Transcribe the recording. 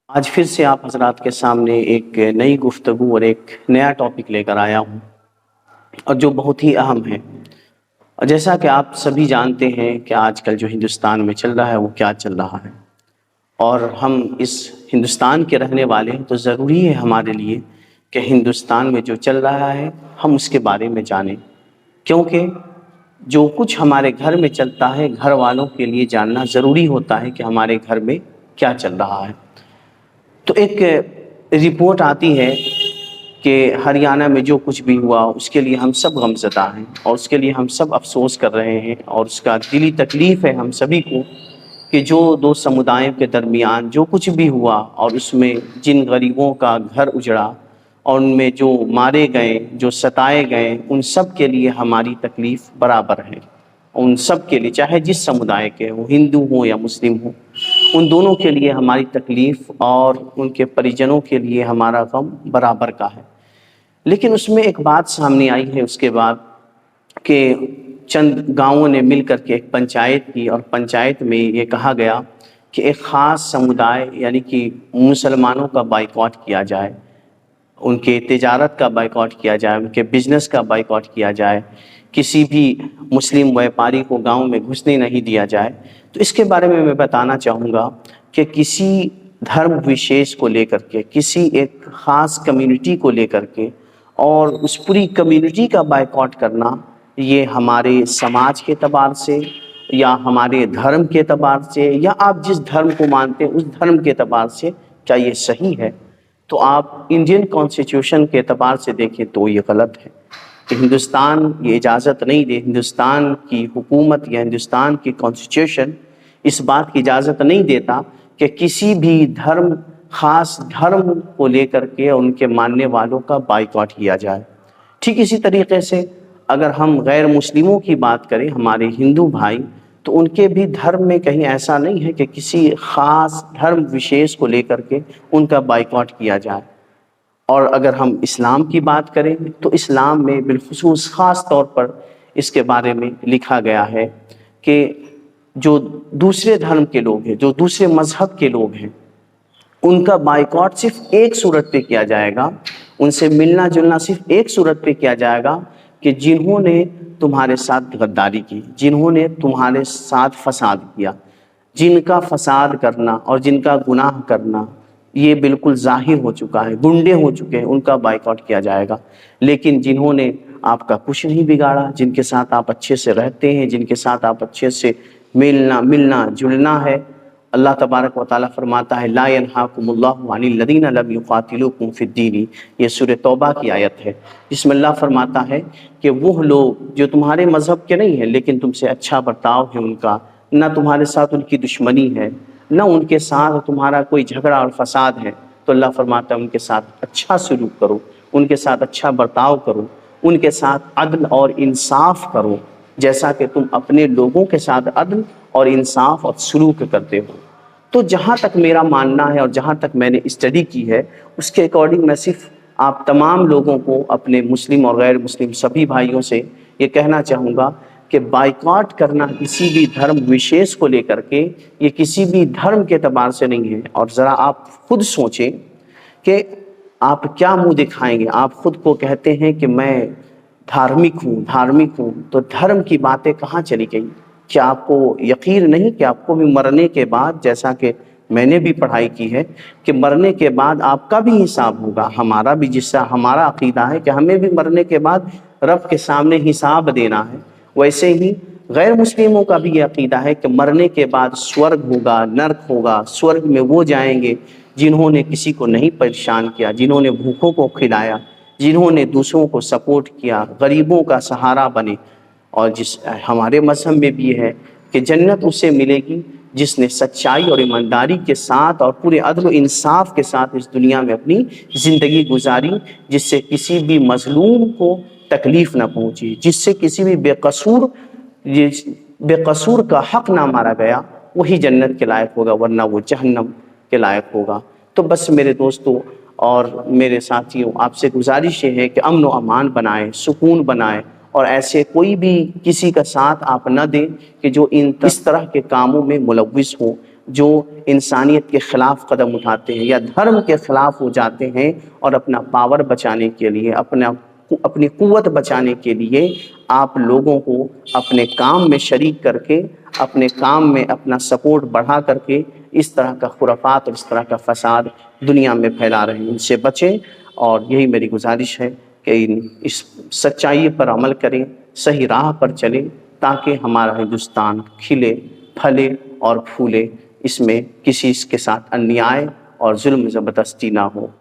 آج پھر سے آپ حضرات کے سامنے ایک نئی گفتگو اور ایک نیا ٹاپک لے کر آیا ہوں، اور جو بہت ہی اہم ہے۔ اور جیسا کہ آپ سبھی جانتے ہیں کہ آج کل جو ہندوستان میں چل رہا ہے وہ کیا چل رہا ہے، اور ہم اس ہندوستان کے رہنے والے ہیں تو ضروری ہے ہمارے لیے کہ ہندوستان میں جو چل رہا ہے ہم اس کے بارے میں جانیں، کیونکہ جو کچھ ہمارے گھر میں چلتا ہے گھر والوں کے لیے جاننا ضروری ہوتا ہے کہ ہمارے گھر میں کیا چل رہا ہے۔ تو ایک رپورٹ آتی ہے کہ ہریانہ میں جو کچھ بھی ہوا اس کے لیے ہم سب غمزدہ ہیں، اور اس کے لیے ہم سب افسوس کر رہے ہیں، اور اس کا دلی تکلیف ہے ہم سبھی کو کہ جو دو سمدایوں کے درمیان جو کچھ بھی ہوا، اور اس میں جن غریبوں کا گھر اجڑا اور ان میں جو مارے گئے، جو ستائے گئے، ان سب کے لیے ہماری تکلیف برابر ہے۔ ان سب کے لیے، چاہے جس سمدائے کے وہ ہندو ہوں یا مسلم ہوں، ان دونوں کے لیے ہماری تکلیف اور ان کے پریجنوں کے لیے ہمارا غم برابر کا ہے۔ لیکن اس میں ایک بات سامنے آئی ہے اس کے بعد کہ چند گاؤں نے مل کر کے ایک پنچایت کی، اور پنچایت میں یہ کہا گیا کہ ایک خاص سمدائے یعنی کہ مسلمانوں کا بائیکاٹ کیا جائے، ان کے تجارت کا بائیکاٹ کیا جائے، ان کے بزنس کا بائیکاٹ کیا جائے، کسی بھی مسلم ویپاری کو گاؤں میں گھسنے نہیں دیا جائے۔ تو اس کے بارے میں بتانا چاہوں گا کہ کسی دھرم وشیش کو لے کر کے، کسی ایک خاص کمیونٹی کو لے کر کے اور اس پوری کمیونٹی کا بائیکاٹ کرنا، یہ ہمارے سماج کے اعتبار سے یا ہمارے دھرم کے اعتبار سے یا آپ جس دھرم کو مانتے ہیں اس دھرم کے اعتبار سے کیا یہ صحیح ہے؟ تو آپ انڈین کانسٹیٹیوشن کے اعتبار سے دیکھیں تو یہ غلط ہے کہ ہندوستان یہ اجازت نہیں دے، ہندوستان کی حکومت یا ہندوستان کی کانسٹیٹیوشن اس بات کی اجازت نہیں دیتا کہ کسی بھی دھرم، خاص دھرم کو لے کر کے ان کے ماننے والوں کا بائیکاٹ کیا جائے۔ ٹھیک اسی طریقے سے اگر ہم غیر مسلموں کی بات کریں، ہمارے ہندو بھائی، تو ان کے بھی دھرم میں کہیں ایسا نہیں ہے کہ کسی خاص دھرم وشیش کو لے کر کے ان کا بائیکاٹ کیا جائے۔ اور اگر ہم اسلام کی بات کریں تو اسلام میں بالخصوص خاص طور پر اس کے بارے میں لکھا گیا ہے کہ جو دوسرے دھرم کے لوگ ہیں، جو دوسرے مذہب کے لوگ ہیں، ان کا بائیکاٹ صرف ایک صورت پہ کیا جائے گا، ان سے ملنا جلنا صرف ایک صورت پہ کیا جائے گا کہ جنہوں نے تمہارے ساتھ غداری کی، جنہوں نے تمہارے ساتھ فساد کیا، جن کا فساد کرنا اور جن کا گناہ کرنا یہ بالکل ظاہر ہو چکا ہے، گنڈے ہو چکے ہیں، ان کا بائیکاٹ کیا جائے گا۔ لیکن جنہوں نے آپ کا کچھ نہیں بگاڑا، جن کے ساتھ آپ اچھے سے رہتے ہیں، جن کے ساتھ آپ اچھے سے ملنا جلنا ہے، اللہ تبارک و تعالیٰ فرماتا ہے لا ینہاکم اللہ عن الذین لم یقاتلوکم فی الدین، یہ سورہ توبہ کی آیت ہے، جس میں اللہ فرماتا ہے کہ وہ لوگ جو تمہارے مذہب کے نہیں ہیں لیکن تم سے اچھا برتاؤ ہے ان کا، نہ تمہارے ساتھ ان کی دشمنی ہے، نہ ان کے ساتھ تمہارا کوئی جھگڑا اور فساد ہے، تو اللہ فرماتا ہے ان کے ساتھ اچھا سلوک کرو، ان کے ساتھ اچھا برتاؤ کرو، ان کے ساتھ عدل اور انصاف کرو، جیسا کہ تم اپنے لوگوں کے ساتھ عدل اور انصاف اور سلوک کرتے ہو۔ تو جہاں تک میرا ماننا ہے اور جہاں تک میں نے اسٹڈی کی ہے اس کے اکارڈنگ میں صرف آپ تمام لوگوں کو، اپنے مسلم اور غیر مسلم سبھی بھائیوں سے یہ کہنا چاہوں گا کہ بائیکاٹ کرنا کسی بھی دھرم وشیش کو لے کر کے یہ کسی بھی دھرم کے اعتبار سے نہیں ہے۔ اور ذرا آپ خود سوچیں کہ آپ کیا منہ دکھائیں گے؟ آپ خود کو کہتے ہیں کہ میں دھارمک ہوں، تو دھرم کی باتیں کہاں چلی گئی؟ کیا آپ کو یقین نہیں کہ آپ کو بھی مرنے کے بعد، جیسا کہ میں نے بھی پڑھائی کی ہے کہ مرنے کے بعد آپ کا بھی حساب ہوگا؟ ہمارا بھی، جس سے ہمارا عقیدہ ہے کہ ہمیں بھی مرنے کے بعد رب کے سامنے حساب دینا ہے، ویسے ہی غیر مسلموں کا بھی یہ عقیدہ ہے کہ مرنے کے بعد سورگ ہوگا، نرک ہوگا۔ سورگ میں وہ جائیں گے جنہوں نے کسی کو نہیں پریشان کیا، جنہوں نے بھوکوں کو کھلایا، جنہوں نے دوسروں کو سپورٹ کیا، غریبوں کا سہارا بنے۔ اور جس ہمارے مذہب میں بھی ہے کہ جنت اسے ملے گی جس نے سچائی اور ایمانداری کے ساتھ اور پورے عدل و انصاف کے ساتھ اس دنیا میں اپنی زندگی گزاری، جس سے کسی بھی مظلوم کو تکلیف نہ پہنچی، جس سے کسی بھی بے قصور کا حق نہ مارا گیا، وہی جنت کے لائق ہوگا، ورنہ وہ جہنم کے لائق ہوگا۔ تو بس میرے دوستوں اور میرے ساتھیوں، آپ سے گزارش یہ ہے کہ امن و امان بنائیں، سکون بنائیں، اور ایسے کوئی بھی کسی کا ساتھ آپ نہ دیں کہ جو اس طرح کے کاموں میں ملوث ہوں۔ جو انسانیت کے خلاف قدم اٹھاتے ہیں یا دھرم کے خلاف ہو جاتے ہیں اور اپنا پاور بچانے کے لیے، اپنی قوت بچانے کے لیے آپ لوگوں کو اپنے کام میں شریک کر کے، اپنے کام میں اپنا سپورٹ بڑھا کر کے اس طرح کا خرافات اور اس طرح کا فساد دنیا میں پھیلا رہے ہیں، ان سے بچیں۔ اور یہی میری گزارش ہے کہ اس سچائی پر عمل کریں، صحیح راہ پر چلیں، تاکہ ہمارا ہندوستان کھلے پھلے اور پھولے، اس میں کسی کے ساتھ انیائے اور ظلم زبردستی نہ ہو۔